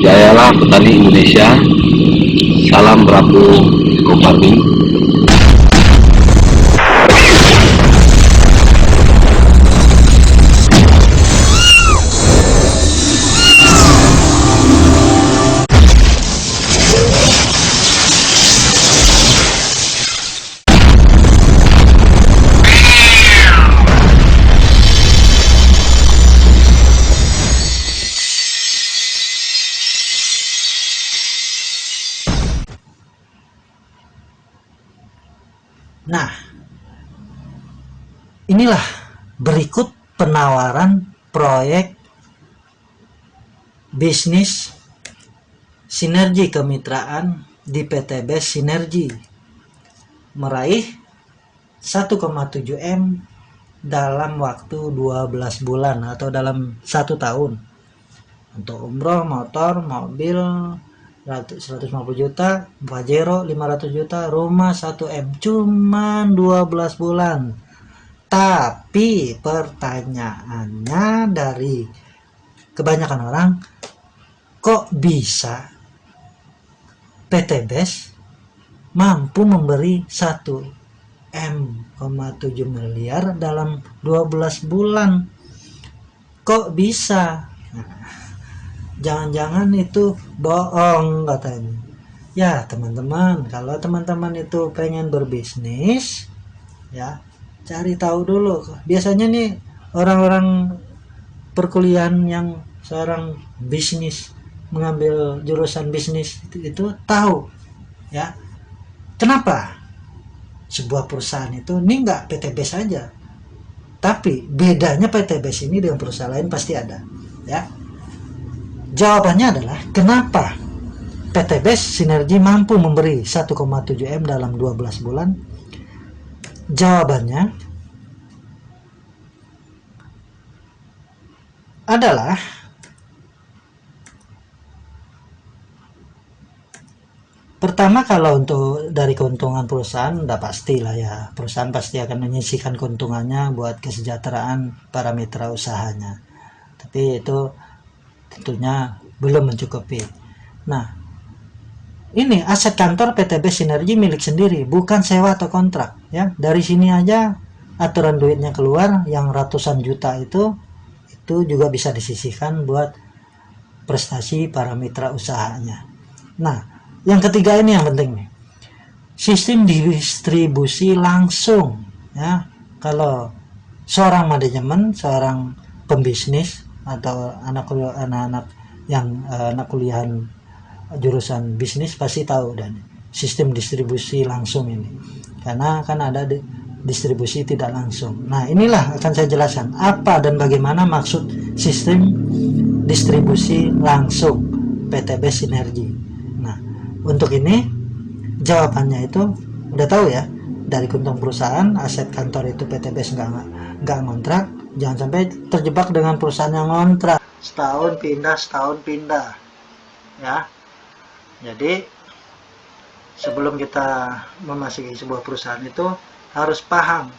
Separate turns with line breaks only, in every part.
Jayalah petani Indonesia. Salam Prabu Kopardi.
Nah, inilah berikut penawaran proyek bisnis sinergi kemitraan di PTB Sinergi, meraih 1,7 M dalam waktu 12 bulan atau dalam 1 tahun. Untuk umroh, motor, mobil 150 juta, Pajero 500 juta, rumah 1 M, cuman 12 bulan. Tapi pertanyaannya dari kebanyakan orang, kok bisa PTBes mampu memberi 1,7 miliar dalam 12 bulan? Kok bisa? Jangan-jangan itu bohong katanya. Ya teman-teman, kalau teman-teman itu pengen berbisnis, ya cari tahu dulu. Biasanya nih orang-orang perkuliahan yang seorang bisnis, mengambil jurusan bisnis itu tahu, ya kenapa sebuah perusahaan itu ini enggak PTB saja, tapi bedanya PTBes ini dengan perusahaan lain pasti ada, ya. Jawabannya adalah kenapa PTBes Sinergi mampu memberi 1,7 M dalam 12 bulan. Jawabannya adalah pertama, kalau untuk dari keuntungan perusahaan udah pastilah ya, perusahaan pasti akan menyisihkan keuntungannya buat kesejahteraan para mitra usahanya, tapi itu tentunya belum mencukupi. Nah, ini aset kantor PTB Sinergi milik sendiri, bukan sewa atau kontrak, ya. Dari sini aja aturan duitnya keluar yang ratusan juta itu juga bisa disisihkan buat prestasi para mitra usahanya. Nah, yang ketiga ini yang penting nih, sistem distribusi langsung, ya. Kalau seorang manajemen, seorang pembisnis atau anak-anak yang anak kuliahan jurusan bisnis pasti tahu dan sistem distribusi langsung ini, karena kan ada distribusi tidak langsung. Nah, inilah akan saya jelaskan apa dan bagaimana maksud sistem distribusi langsung PTB Sinergi. Nah, untuk ini jawabannya itu udah tahu ya, dari keuntungan perusahaan, aset kantor itu PTBes nggak ngontrak. Jangan sampai terjebak dengan perusahaan yang ngontrak, setahun pindah, ya. Jadi sebelum kita memasuki sebuah perusahaan itu harus paham,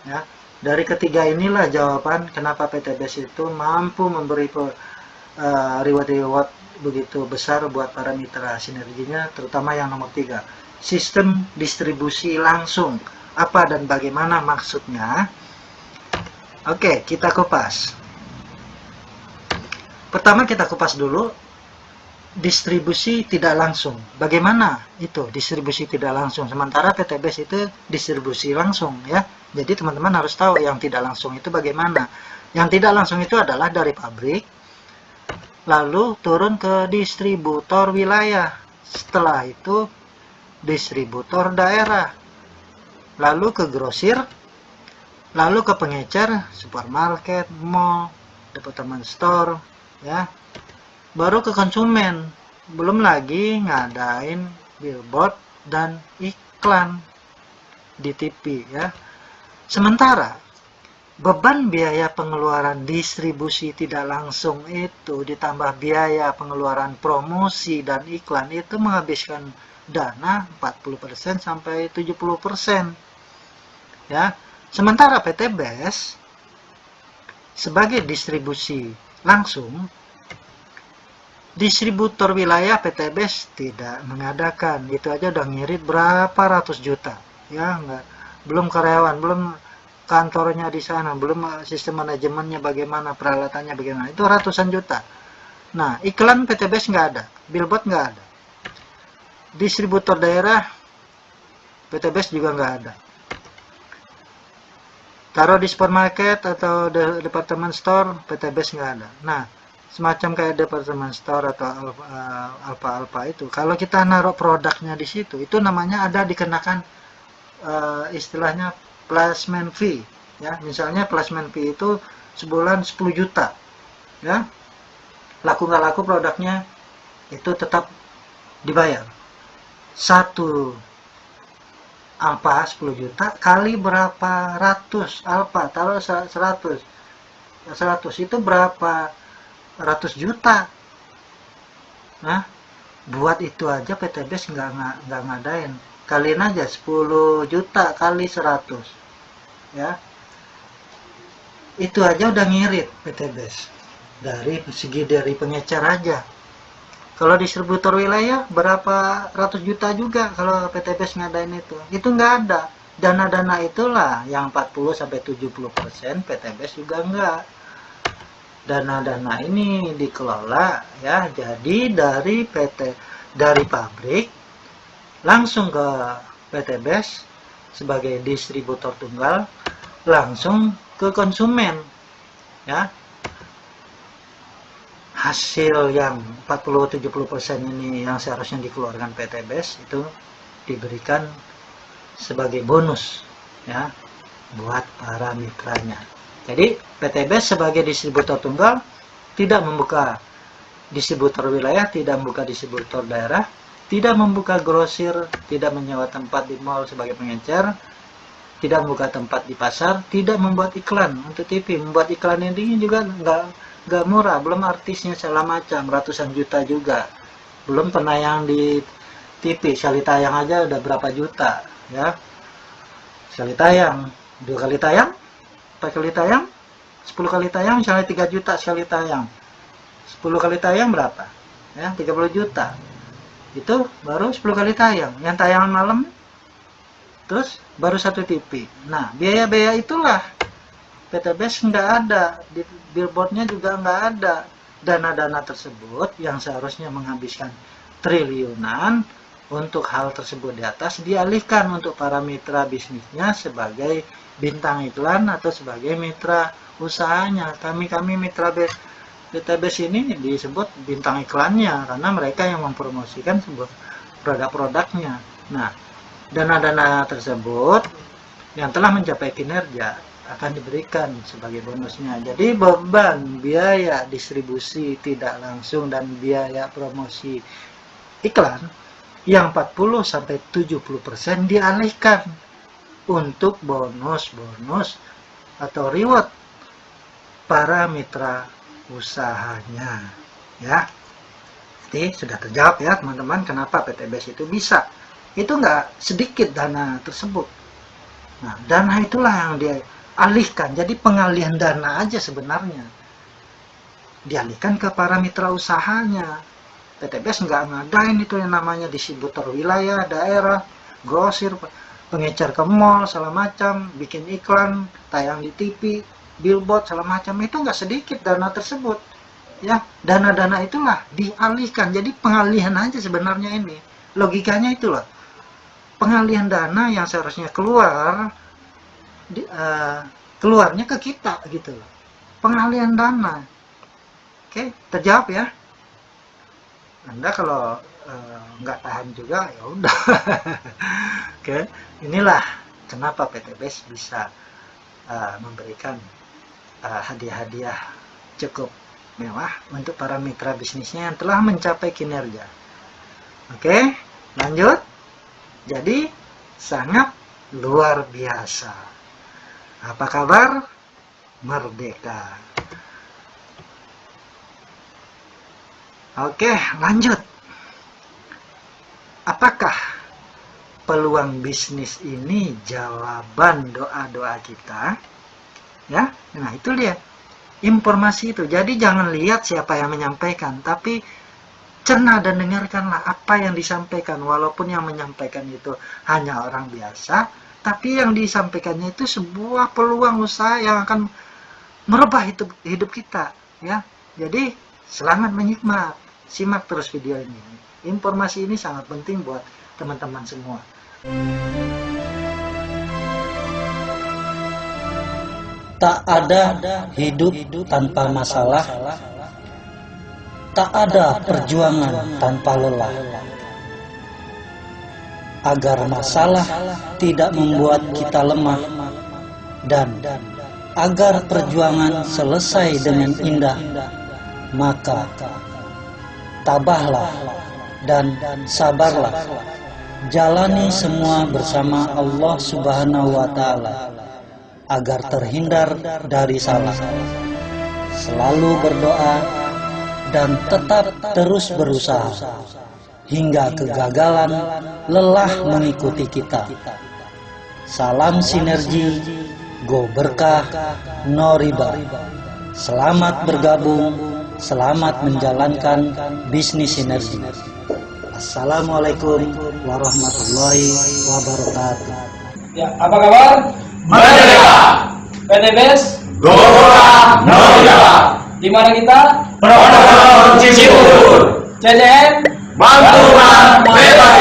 ya. Dari ketiga inilah jawaban kenapa PTBes itu mampu memberi reward begitu besar buat para mitra sinerginya, terutama yang nomor 3, sistem distribusi langsung. Apa dan bagaimana maksudnya? Oke, kita kupas. Pertama kita kupas dulu distribusi tidak langsung. Bagaimana itu distribusi tidak langsung? Sementara PTBes itu distribusi langsung, ya. Jadi teman-teman harus tahu yang tidak langsung itu bagaimana. Yang tidak langsung itu adalah dari pabrik, lalu turun ke distributor wilayah. Setelah itu distributor daerah, lalu ke grosir, lalu ke pengecer, supermarket, mall, department store, ya. Baru ke konsumen. Belum lagi ngadain billboard dan iklan di TV, ya. Sementara beban biaya pengeluaran distribusi tidak langsung itu ditambah biaya pengeluaran promosi dan iklan itu menghabiskan dana 40% sampai 70%, ya. Sementara PTBes sebagai distribusi langsung, distributor wilayah PTBS tidak mengadakan. Itu aja udah ngirit berapa ratus juta, ya enggak, belum karyawan, belum kantornya di sana, belum sistem manajemennya bagaimana, peralatannya bagaimana, itu ratusan juta. Nah, iklan PTBS nggak ada, billboard nggak ada, distributor daerah PTBS juga nggak ada. Taruh di supermarket atau department store, PTBS nggak ada. Nah, semacam kayak department store atau Alfa itu, kalau kita naruh produknya di situ, itu namanya ada dikenakan istilahnya placement fee, ya. Misalnya placement fee itu sebulan 10 juta, ya. Laku nggak laku produknya itu tetap dibayar. Satu Alfa 10 juta kali berapa ratus Alfa, taruh 100 itu berapa ratus juta. Nah, buat itu aja PTBS nggak ngadain. Kaliin aja 10 juta kali 100, ya. Itu aja udah ngirit PTBS dari segi dari pengecer aja. Kalau distributor wilayah berapa ratus juta juga kalau PTBS ngadain itu nggak ada. Dana-dana itulah yang 40-70% PTBS juga nggak. Dana-dana ini dikelola, ya, jadi dari pabrik langsung ke PTBS sebagai distributor tunggal, langsung ke konsumen, ya. Hasil yang 40-70% ini yang seharusnya dikeluarkan PTBS itu diberikan sebagai bonus, ya, buat para mitranya. Jadi PTBS sebagai distributor tunggal tidak membuka distributor wilayah, tidak membuka distributor daerah, tidak membuka grosir, tidak menyewa tempat di mall sebagai pengecer, tidak membuka tempat di pasar, tidak membuat iklan untuk TV. Membuat iklan ini juga nggak murah, belum artisnya segala macam, ratusan juta juga. Belum penayang di TV, sekali tayang aja udah berapa juta, ya. Sekali tayang, 2 kali tayang, 4 kali tayang, 10 kali tayang, misalnya 3 juta sekali tayang. 10 kali tayang berapa? Ya, 30 juta. Itu baru 10 kali tayang. Yang tayangan malam, terus baru 1 TV. Nah, biaya-biaya itulah PTBS nggak ada, di billboardnya juga nggak ada. Dana-dana tersebut yang seharusnya menghabiskan triliunan untuk hal tersebut di atas dialihkan untuk para mitra bisnisnya sebagai bintang iklan atau sebagai mitra usahanya. Kami mitra PTBS ini disebut bintang iklannya karena mereka yang mempromosikan sebuah produk-produknya. Nah, dana-dana tersebut yang telah mencapai kinerja akan diberikan sebagai bonusnya. Jadi beban biaya distribusi tidak langsung dan biaya promosi iklan yang 40-70% dialihkan untuk bonus-bonus atau reward para mitra usahanya, ya. Jadi sudah terjawab ya teman-teman kenapa PTBS itu bisa. Itu nggak sedikit dana tersebut. Nah, dana itulah yang dialihkan. Jadi pengalihan dana aja sebenarnya dialihkan ke para mitra usahanya. PTBS nggak ngadain itu yang namanya distributor wilayah, daerah, grosir, pengecer ke mall, segala macam, bikin iklan, tayang di TV, billboard, segala macam. Itu nggak sedikit dana tersebut. Ya, dana-dana itulah dialihkan. Jadi pengalihan aja sebenarnya ini. Logikanya itulah. Pengalihan dana yang seharusnya keluar, keluarnya ke kita gitu loh. Pengalihan dana. Oke, terjawab ya. Anda kalau nggak tahan juga ya udah. Oke, inilah kenapa PTBS bisa memberikan hadiah-hadiah cukup mewah untuk para mitra bisnisnya yang telah mencapai kinerja. Oke, lanjut. Jadi sangat luar biasa. Apa kabar? Merdeka. Oke, lanjut. Apakah peluang bisnis ini jawaban doa-doa kita? Ya, nah itu dia. informasi itu. Jadi jangan lihat siapa yang menyampaikan, tapi cerna dan dengarkanlah apa yang disampaikan. Walaupun yang menyampaikan itu hanya orang biasa, tapi yang disampaikannya itu sebuah peluang usaha yang akan merubah hidup kita, ya. Jadi selamat menyimak, simak terus video ini. Informasi ini sangat penting buat teman-teman semua. Tak ada hidup tanpa masalah, tak ada perjuangan tanpa lelah. Agar masalah tidak membuat kita lemah, dan agar perjuangan selesai dengan indah, maka tabahlah dan sabarlah. Jalani semua bersama Allah Subhanahu wa Ta'ala agar terhindar dari salah. Selalu berdoa dan tetap terus berusaha hingga kegagalan lelah mengikuti kita. Salam sinergi, go berkah, no riba. Selamat bergabung, selamat menjalankan bisnis sinergi. Assalamualaikum warahmatullahi wabarakatuh.
Ya, apa kabar?
Merdeka!
PTBS
Gora Noda!
di mana kita?
Pondok Cibubur!
CCN
Bantuan bebas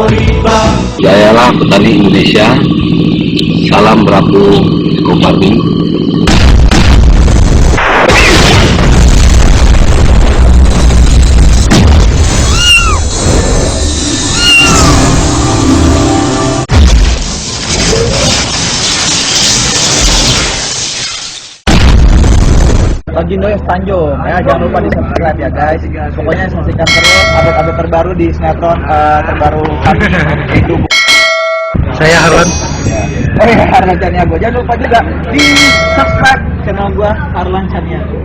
riba!
Jayalah petani Indonesia. Salam Rabu Farming.
Bagindo Tanjung ya, jangan lupa di subscribe ya guys. Pokoknya saksikan terus update terbaru di sinetron terbaru kami itu.
Saya Harlan.
Oh iya, Harlan Caniago. Jangan lupa juga di subscribe channel gua Harlan Caniago.